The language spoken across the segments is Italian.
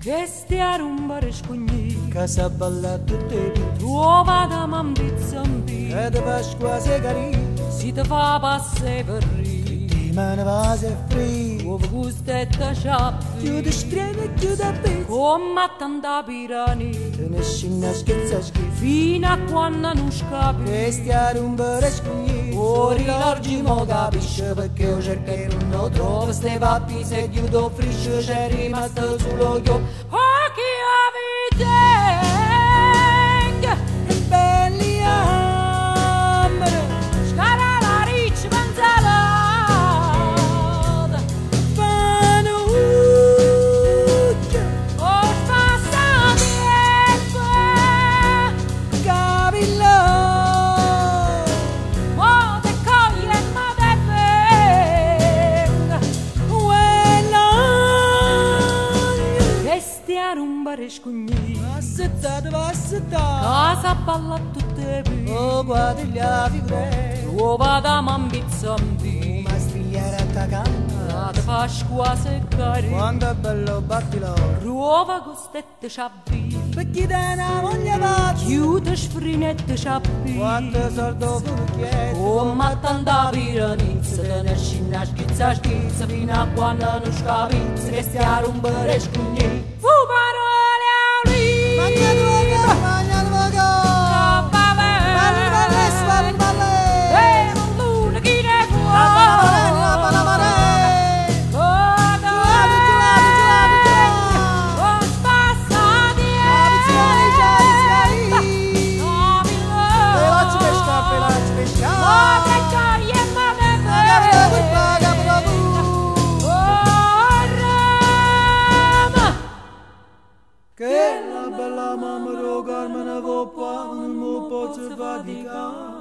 che stia rumbare scugni, che sa balla tutte le vite, trova da mambizzambi, che da Pasqua sei carino, si te fa passare per ri, ma ne va se fri, dove gusto e te sciappi, chiude strene e chiude a pezzi, come tanta pirani, te ne scina schizza schifo, fino a quando non scapi, che stia rumbare scugni, ori largi mo capisce perché io cerco e non lo trovo, ste pappi se chiudo frisce c'è rimasto solo io, oh chi avete, e belli amore, scara la riccia panzalata, panuccia, oh spassati e capillo, mo te coglie e mo te venga, che stia rumbare scugni, assettate, assettate, casa balla tutte le oh guarda gli figure, trova da mambizzambi, ma stigliare a cagana, la te Pasqua se cari, quando è bello batti l'oro, trova costette sciabbi, perché da una moglie pazza, chiude sfrinette sciabbi, quanto soldo fucchietto, come tanta piranizza, te ne scina schizza fino a quando non scapizza, che stia rumbare scugni, fu parole a lui, magna luogo, roba balli, balli, balli, balli, e non luna chi ne può, la palamare, oh spassati le faccio pescare, oh te coglie e mo te venga, oh Rama, che la bella mamma ro Carmine Voppa non mi posso faticare.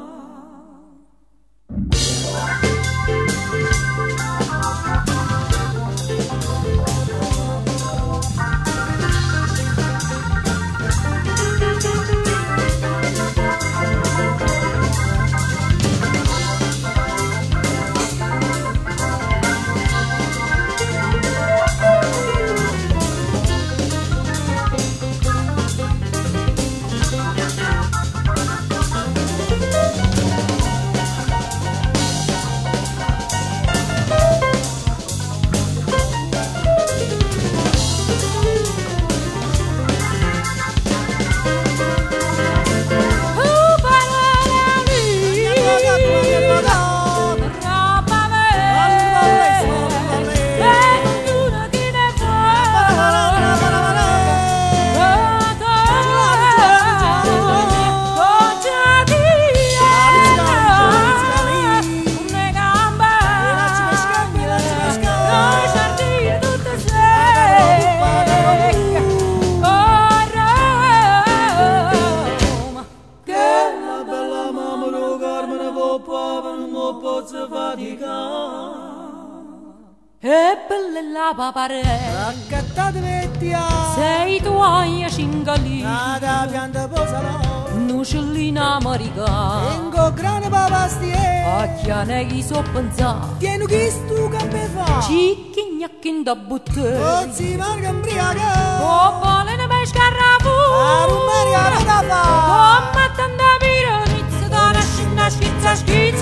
e bella la paparella, Raccattate vettia, sei tua cingalì, nata pianta posalò, nucellina americana, tengo grane papastie, acchiane chi so pensato, tieni chi stu campe fa, cicchi gnacchi da buttare, ozzi marca imbriaca, oh balene pesca rafu, a rumaria da fa, come tanta piranizza, da una scina schizza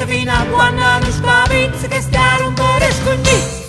fino a quando non scapizza, che stia a rompere scugni.